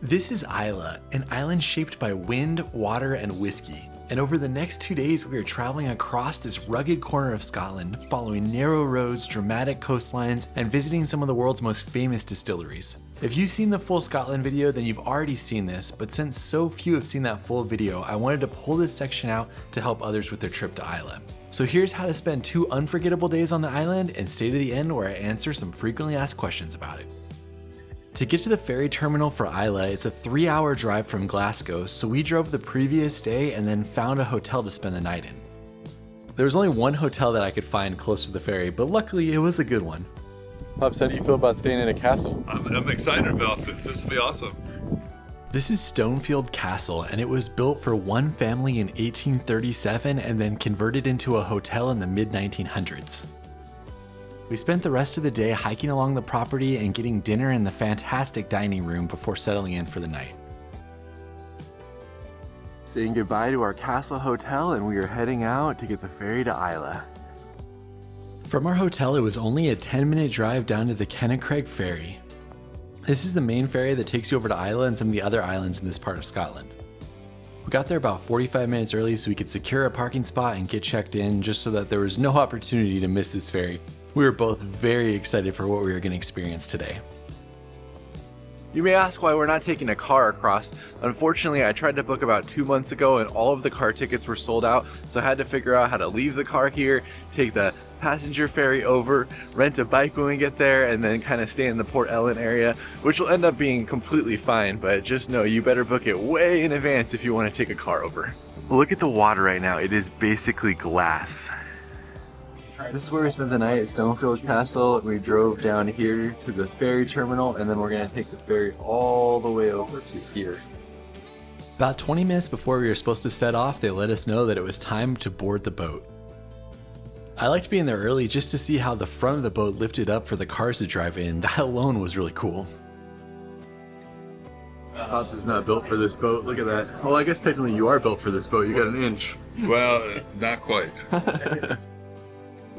This is Islay, an island shaped by wind, water, and whiskey. And over the next 2 days, we are traveling across this rugged corner of Scotland, following narrow roads, dramatic coastlines, and visiting some of the world's most famous distilleries. If you've seen the full Scotland video, then you've already seen this, but since so few have seen that full video, I wanted to pull this section out to help others with their trip to Islay. So here's how to spend 2 unforgettable days on the island, and stay to the end where I answer some frequently asked questions about it. To get to the ferry terminal for Islay, it's a 3-hour drive from Glasgow, so we drove the previous day and then found a hotel to spend the night in. There was only one hotel that I could find close to the ferry, but luckily it was a good one. Pops, how do you feel about staying in a castle? I'm excited about this. This will be awesome. This is Stonefield Castle, and it was built for one family in 1837 and then converted into a hotel in the mid-1900s. We spent the rest of the day hiking along the property and getting dinner in the fantastic dining room before settling in for the night. Saying goodbye to our castle hotel, and we are heading out to get the ferry to Islay. From our hotel, it was only a 10-minute drive down to the Kennaicraig Ferry. This is the main ferry that takes you over to Islay and some of the other islands in this part of Scotland. We got there about 45 minutes early so we could secure a parking spot and get checked in, just so that there was no opportunity to miss this ferry. We were both very excited for what we were going to experience today. You may ask why we're not taking a car across. Unfortunately, I tried to book about 2 months ago and all of the car tickets were sold out, so I had to figure out how to leave the car here, take the passenger ferry over, rent a bike when we get there, and then kind of stay in the Port Ellen area, which will end up being completely fine, but just know you better book it way in advance if you want to take a car over. Look at the water right now. It is basically glass. This is where we spent the night at Stonefield Castle. We drove down here to the ferry terminal, and then we're going to take the ferry all the way over to here. About 20 minutes before we were supposed to set off, they let us know that it was time to board the boat. I liked being there early just to see how the front of the boat lifted up for the cars to drive in. That alone was really cool. Pops is not built for this boat. Look at that. Well, I guess technically you are built for this boat. You got an inch. Well, not quite.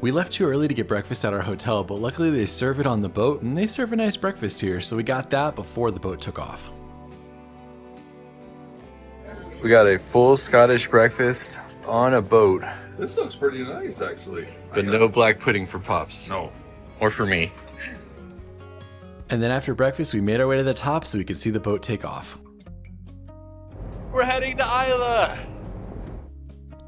We left too early to get breakfast at our hotel, but luckily they serve it on the boat, and they serve a nice breakfast here, so we got that before the boat took off. We got a full Scottish breakfast on a boat. This looks pretty nice, actually. But no black pudding for Pops. No. Or for me. And then after breakfast, we made our way to the top so we could see the boat take off. We're heading to Islay!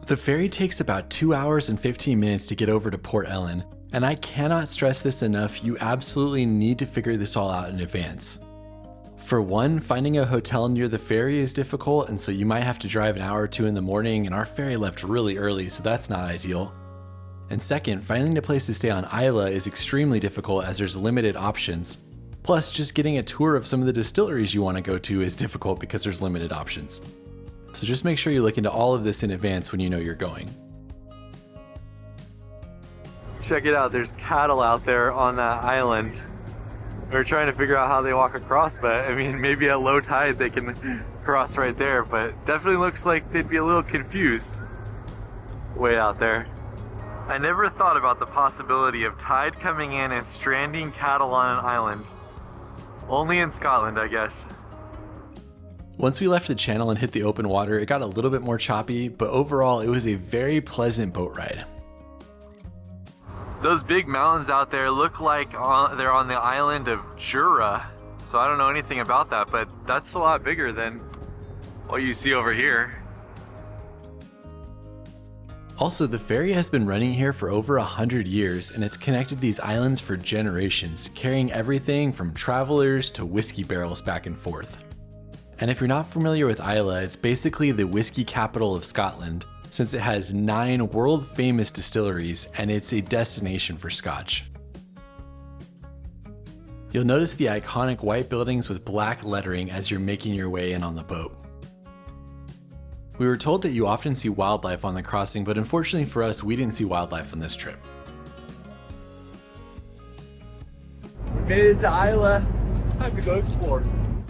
The ferry takes about 2 hours and 15 minutes to get over to Port Ellen, and I cannot stress this enough, you absolutely need to figure this all out in advance. For one, finding a hotel near the ferry is difficult, and so you might have to drive an hour or two in the morning, and our ferry left really early, so that's not ideal. And second, finding a place to stay on Islay is extremely difficult as there's limited options. Plus, just getting a tour of some of the distilleries you want to go to is difficult because there's limited options. So just make sure you look into all of this in advance when you know you're going. Check it out, there's cattle out there on that island. We're trying to figure out how they walk across, but I mean, maybe at low tide they can cross right there, but definitely looks like they'd be a little confused way out there. I never thought about the possibility of tide coming in and stranding cattle on an island. Only in Scotland, I guess. Once we left the channel and hit the open water, it got a little bit more choppy, but overall it was a very pleasant boat ride. Those big mountains out there look like they're on the island of Jura, so I don't know anything about that, but that's a lot bigger than what you see over here. Also, the ferry has been running here for over 100 years, and it's connected these islands for generations, carrying everything from travelers to whiskey barrels back and forth. And if you're not familiar with Islay, it's basically the whiskey capital of Scotland, since it has 9 world-famous distilleries and it's a destination for Scotch. You'll notice the iconic white buildings with black lettering as you're making your way in on the boat. We were told that you often see wildlife on the crossing, but unfortunately for us, we didn't see wildlife on this trip. We made it to Islay. Time to go explore.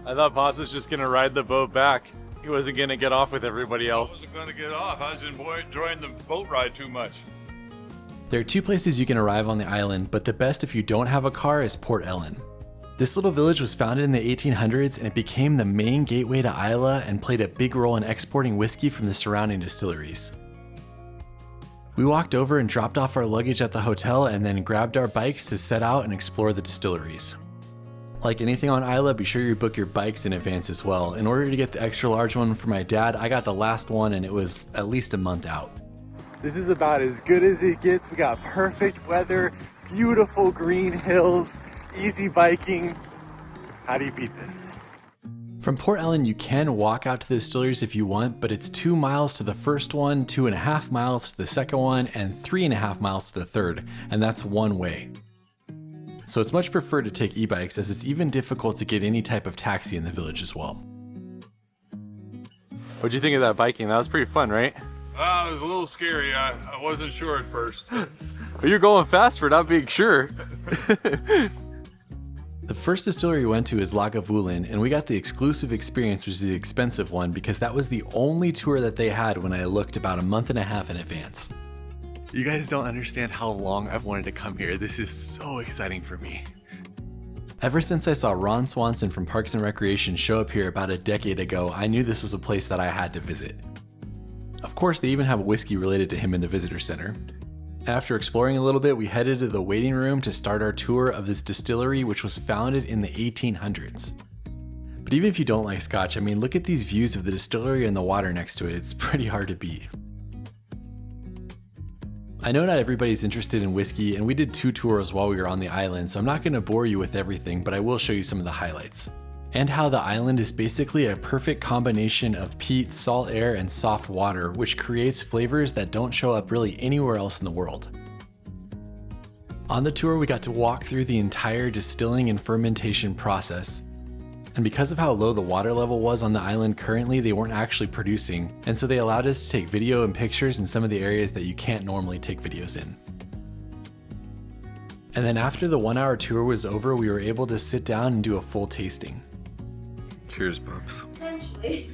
I thought Pops was just gonna ride the boat back. He wasn't gonna get off with everybody else. I wasn't gonna get off. I was enjoying the boat ride too much. There are 2 places you can arrive on the island, but the best if you don't have a car is Port Ellen. This little village was founded in the 1800s and it became the main gateway to Islay and played a big role in exporting whiskey from the surrounding distilleries. We walked over and dropped off our luggage at the hotel and then grabbed our bikes to set out and explore the distilleries. Like anything on Islay, be sure you book your bikes in advance as well. In order to get the extra large one for my dad, I got the last one and it was at least a month out. This is about as good as it gets. We got perfect weather, beautiful green hills, easy biking. How do you beat this? From Port Ellen, you can walk out to the distilleries if you want, but it's 2 miles to the first one, 2.5 miles to the second one, and 3.5 miles to the third, and that's one way. So it's much preferred to take e-bikes as it's even difficult to get any type of taxi in the village as well. What'd you think of that biking? That was pretty fun, right? It was a little scary. I wasn't sure at first. You're going fast for not being sure. The first distillery we went to is Lagavulin, and we got the exclusive experience, which is the expensive one, because that was the only tour that they had when I looked about a month and a half in advance. You guys don't understand how long I've wanted to come here. This is so exciting for me. Ever since I saw Ron Swanson from Parks and Recreation show up here about a decade ago, I knew this was a place that I had to visit. Of course, they even have a whiskey related to him in the visitor center. After exploring a little bit, we headed to the waiting room to start our tour of this distillery, which was founded in the 1800s. But even if you don't like Scotch, I mean, look at these views of the distillery and the water next to it. It's pretty hard to beat. I know not everybody's interested in whiskey, and we did 2 tours while we were on the island, so I'm not going to bore you with everything, but I will show you some of the highlights. And how the island is basically a perfect combination of peat, salt air, and soft water, which creates flavors that don't show up really anywhere else in the world. On the tour, we got to walk through the entire distilling and fermentation process. And because of how low the water level was on the island currently, they weren't actually producing, and so they allowed us to take video and pictures in some of the areas that you can't normally take videos in. And then after the 1-hour tour was over, we were able to sit down and do a full tasting. Cheers, Bubs. Essentially.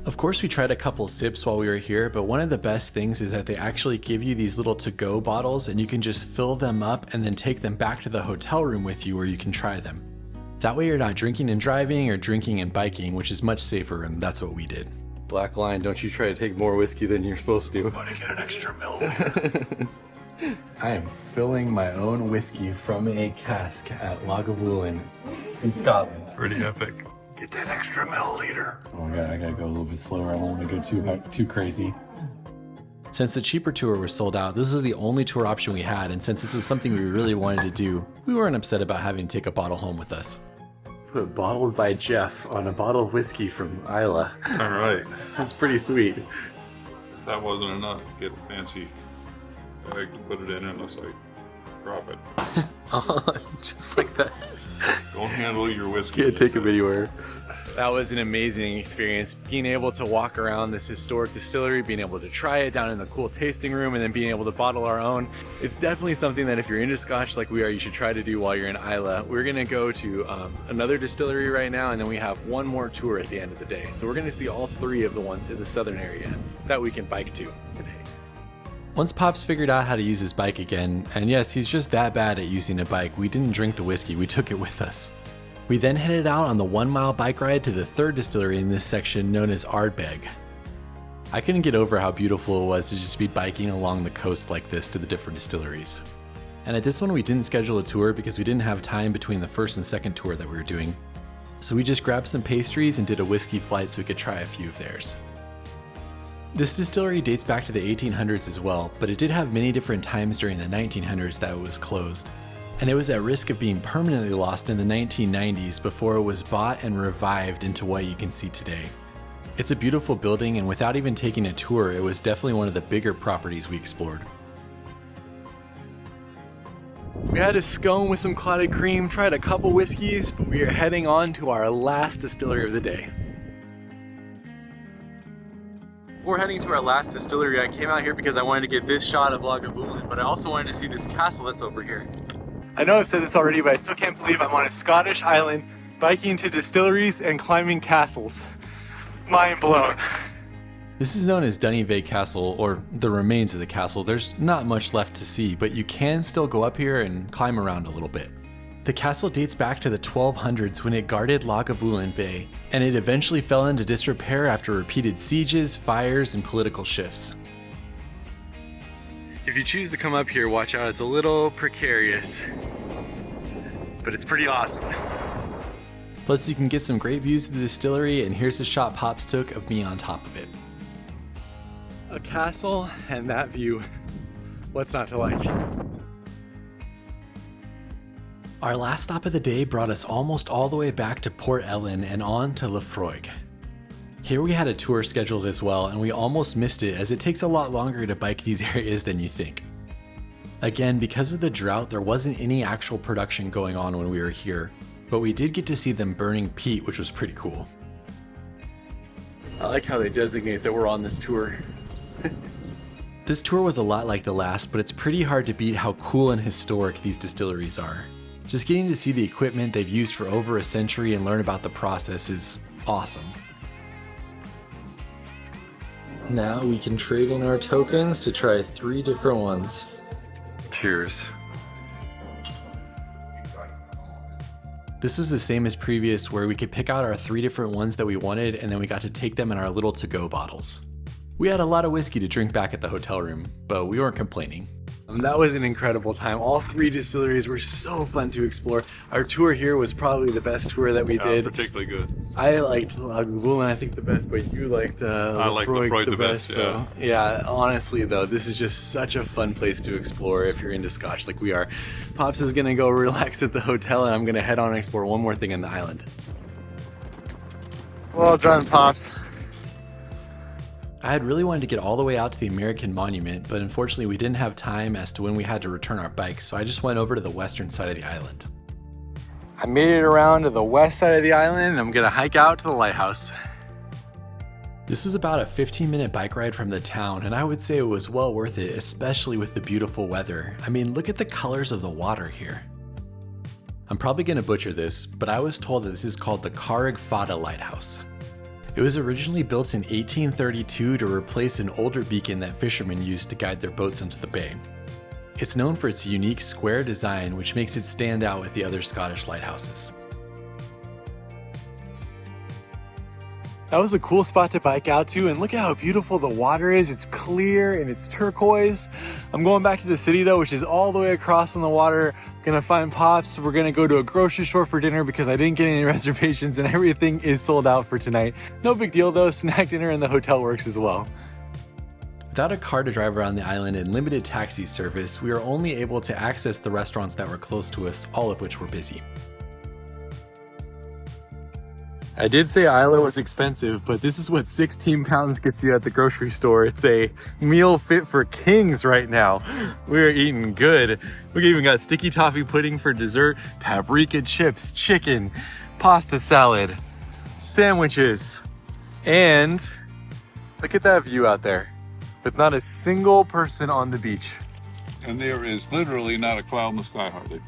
Of course, we tried a couple sips while we were here, but one of the best things is that they actually give you these little to-go bottles and you can just fill them up and then take them back to the hotel room with you where you can try them. That way you're not drinking and driving or drinking and biking, which is much safer, and that's what we did. Black Line, don't you try to take more whiskey than you're supposed to. I'm gonna get an extra milliliter. I am filling my own whiskey from a cask at Lagavulin in Scotland. Pretty epic. Get that extra milliliter. Oh my god, I gotta go a little bit slower. I don't want to go too crazy. Since the cheaper tour was sold out, this is the only tour option we had, and since this was something we really wanted to do, we weren't upset about having to take a bottle home with us. Put bottled by Jeff on a bottle of whiskey from Islay. All right. That's pretty sweet. If that wasn't enough, get a fancy bag to put it in and let's like drop it. Just like that. Don't handle your whiskey. Can't take them anywhere. That was an amazing experience. Being able to walk around this historic distillery, being able to try it down in the cool tasting room, and then being able to bottle our own. It's definitely something that if you're into Scotch like we are, you should try to do while you're in Islay. We're gonna go to another distillery right now, and then we have one more tour at the end of the day. So we're gonna see all 3 of the ones in the southern area that we can bike to today. Once Pops figured out how to use his bike again, and yes, he's just that bad at using a bike, we didn't drink the whiskey, we took it with us. We then headed out on the 1-mile bike ride to the 3rd distillery in this section known as Ardbeg. I couldn't get over how beautiful it was to just be biking along the coast like this to the different distilleries. And at this one we didn't schedule a tour because we didn't have time between the first and second tour that we were doing. So we just grabbed some pastries and did a whiskey flight so we could try a few of theirs. This distillery dates back to the 1800s as well, but it did have many different times during the 1900s that it was closed. And it was at risk of being permanently lost in the 1990s before it was bought and revived into what you can see today. It's a beautiful building, and without even taking a tour, it was definitely one of the bigger properties we explored. We had a scone with some clotted cream, tried a couple whiskeys, but we are heading on to our last distillery of the day. Before heading to our last distillery, I came out here because I wanted to get this shot of Lagavulin, but I also wanted to see this castle that's over here. I know I've said this already, but I still can't believe I'm on a Scottish island, biking to distilleries and climbing castles. Mind blown. This is known as Dunivay Castle, or the remains of the castle. There's not much left to see, but you can still go up here and climb around a little bit. The castle dates back to the 1200s when it guarded Lagavulin Bay, and it eventually fell into disrepair after repeated sieges, fires, and political shifts. If you choose to come up here, watch out, it's a little precarious, but it's pretty awesome. Plus you can get some great views of the distillery, and here's a shot Pops took of me on top of it. A castle and that view, what's not to like? Our last stop of the day brought us almost all the way back to Port Ellen and on to Laphroaig. Here we had a tour scheduled as well, and we almost missed it as it takes a lot longer to bike these areas than you think. Again, because of the drought, there wasn't any actual production going on when we were here, but we did get to see them burning peat, which was pretty cool. I like how they designate that we're on this tour. This tour was a lot like the last, but it's pretty hard to beat how cool and historic these distilleries are. Just getting to see the equipment they've used for over a century and learn about the process is awesome. Now we can trade in our tokens to try 3 different ones. Cheers. This was the same as previous, where we could pick out our 3 different ones that we wanted, and then we got to take them in our little to-go bottles. We had a lot of whiskey to drink back at the hotel room, but we weren't complaining. That was an incredible time. All 3 distilleries were so fun to explore. Our tour here was probably the best tour that we did. Particularly good. I liked Lagavulin, I think, the best, but you liked Laphroaig the best. So yeah, honestly though, this is just such a fun place to explore if you're into Scotch like we are. Pops is gonna go relax at the hotel, and I'm gonna head on and explore one more thing on the island. Well done, Pops. I had really wanted to get all the way out to the American Monument, but unfortunately we didn't have time as to when we had to return our bikes, so I just went over to the western side of the island. I made it around to the west side of the island, and I'm gonna hike out to the lighthouse. This is about a 15-minute bike ride from the town, and I would say it was well worth it, especially with the beautiful weather. I mean, look at the colors of the water here. I'm probably gonna butcher this, but I was told that this is called the Fada Lighthouse. It was originally built in 1832 to replace an older beacon that fishermen used to guide their boats into the bay. It's known for its unique square design, which makes it stand out with the other Scottish lighthouses. That was a cool spot to bike out to, and look at how beautiful the water is. It's clear and it's turquoise. I'm going back to the city though, which is all the way across on the water. Gonna find Pops. We're gonna go to a grocery store for dinner because I didn't get any reservations and everything is sold out for tonight. No big deal though, snack dinner in the hotel works as well. Without a car to drive around the island and limited taxi service, we were only able to access the restaurants that were close to us, all of which were busy. I did say Islay was expensive, but this is what 16 pounds gets you at the grocery store. It's a meal fit for kings right now. We're eating good. We even got sticky toffee pudding for dessert, paprika chips, chicken, pasta salad, sandwiches, and look at that view out there with not a single person on the beach. And there is literally not a cloud in the sky hardly.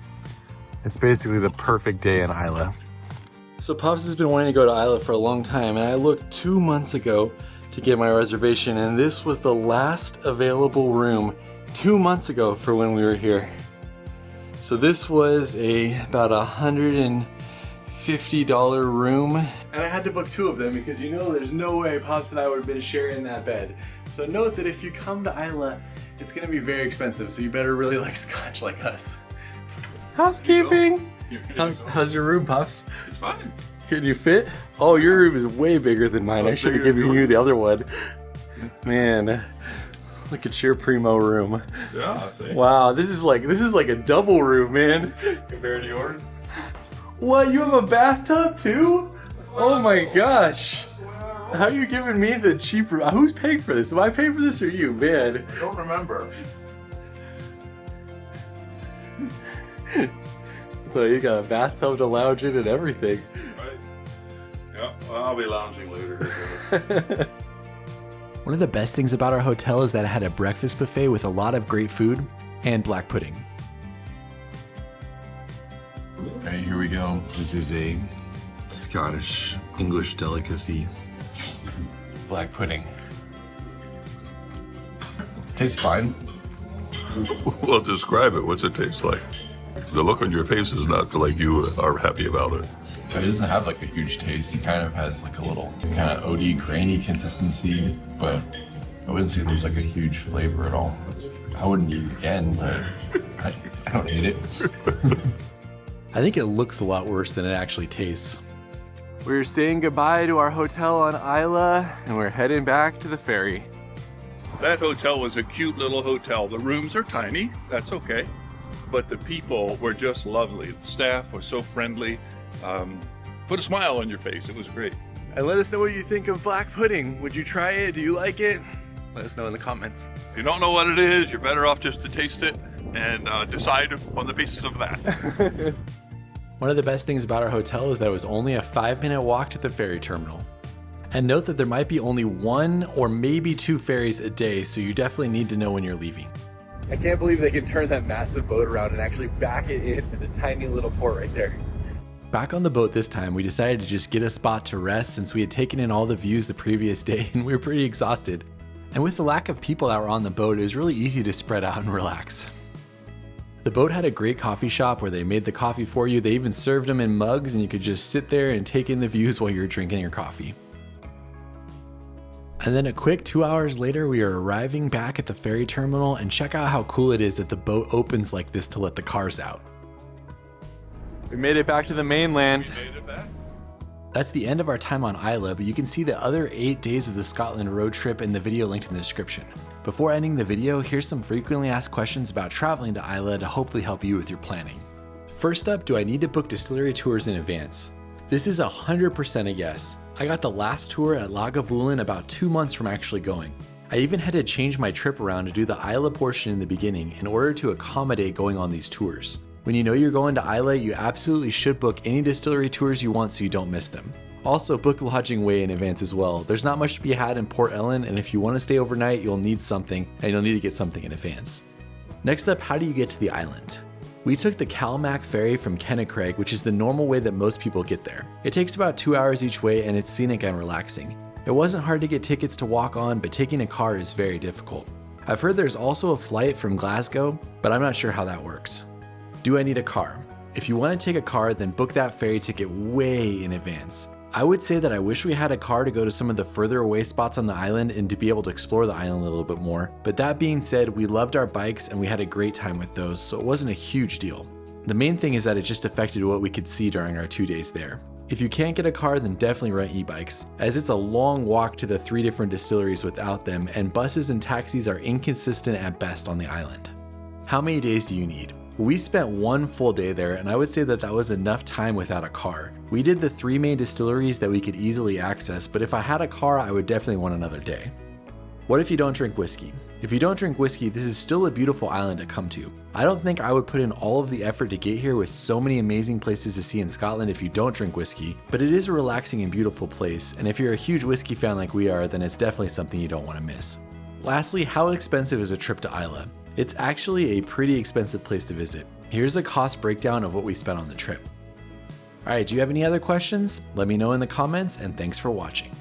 It's basically the perfect day in Islay. So Pops has been wanting to go to Islay for a long time, and I looked 2 months ago to get my reservation, and this was the last available room 2 months ago for when we were here. So this was about $150 room, and I had to book 2 of them because you know there's no way Pops and I would have been sharing that bed. So note that if you come to Islay, it's gonna be very expensive, so you better really like Scotch like us. Housekeeping! How's your room, Pops? It's fine. Can you fit? Oh, your room is way bigger than mine. I should have given you the other one. Man, look at your primo room. Yeah, I see. Wow, this is like a double room, man. Compared to yours? What? You have a bathtub too? Oh my gosh. How are you giving me the cheap room? Who's paying for this? Am I paying for this or you, man? I don't remember. So you got a bathtub to lounge in and everything. Right. Yeah, well, I'll be lounging later. One of the best things about our hotel is that it had a breakfast buffet with a lot of great food and black pudding. Alright, here we go. This is a Scottish English delicacy. Black pudding. tastes fine. Well, describe it. What's it taste like? The look on your face is not like you are happy about it. It doesn't have like a huge taste. It kind of has like a little kind of oaty, grainy consistency, but I wouldn't say there's like a huge flavor at all. I wouldn't eat it again, but I don't hate it. I think it looks a lot worse than it actually tastes. We're saying goodbye to our hotel on Islay, and we're heading back to the ferry. That hotel was a cute little hotel. The rooms are tiny, that's okay. But the people were just lovely. The staff was so friendly. Put a smile on your face, it was great. And let us know what you think of black pudding. Would you try it? Do you like it? Let us know in the comments. If you don't know what it is, you're better off just to taste it and decide on the basis of that. One of the best things about our hotel is that it was only a 5-minute walk to the ferry terminal. And note that there might be only 1 or maybe 2 ferries a day, so you definitely need to know when you're leaving. I can't believe they can turn that massive boat around and actually back it in the tiny little port right there. Back on the boat this time, we decided to just get a spot to rest since we had taken in all the views the previous day and we were pretty exhausted. And with the lack of people that were on the boat, it was really easy to spread out and relax. The boat had a great coffee shop where they made the coffee for you. They even served them in mugs and you could just sit there and take in the views while you're drinking your coffee. And then a quick 2 hours later, we are arriving back at the ferry terminal, and check out how cool it is that the boat opens like this to let the cars out. We made it back to the mainland. That's the end of our time on Islay, but you can see the other 8 days of the Scotland road trip in the video linked in the description. Before ending the video, here's some frequently asked questions about traveling to Islay to hopefully help you with your planning. First up, do I need to book distillery tours in advance? This is 100% a yes. I got the last tour at Lagavulin about 2 months from actually going. I even had to change my trip around to do the Islay portion in the beginning in order to accommodate going on these tours. When you know you're going to Islay, you absolutely should book any distillery tours you want so you don't miss them. Also, book lodging way in advance as well. There's not much to be had in Port Ellen, and if you want to stay overnight, you'll need something, and you'll need to get something in advance. Next up, how do you get to the island? We took the CalMac ferry from Craig, which is the normal way that most people get there. It takes about 2 hours each way, and it's scenic and relaxing. It wasn't hard to get tickets to walk on, but taking a car is very difficult. I've heard there's also a flight from Glasgow, but I'm not sure how that works. Do I need a car? If you want to take a car, then book that ferry ticket way in advance. I would say that I wish we had a car to go to some of the further away spots on the island and to be able to explore the island a little bit more, but that being said, we loved our bikes and we had a great time with those, so it wasn't a huge deal. The main thing is that it just affected what we could see during our 2 days there. If you can't get a car, then definitely rent e-bikes, as it's a long walk to the 3 different distilleries without them, and buses and taxis are inconsistent at best on the island. How many days do you need? We spent 1 full day there, and I would say that that was enough time without a car. We did the 3 main distilleries that we could easily access, but if I had a car, I would definitely want another day. What if you don't drink whiskey? If you don't drink whiskey, this is still a beautiful island to come to. I don't think I would put in all of the effort to get here with so many amazing places to see in Scotland if you don't drink whiskey, but it is a relaxing and beautiful place, and if you're a huge whiskey fan like we are, then it's definitely something you don't want to miss. Lastly, how expensive is a trip to Islay? It's actually a pretty expensive place to visit. Here's a cost breakdown of what we spent on the trip. Alright, do you have any other questions? Let me know in the comments, and thanks for watching.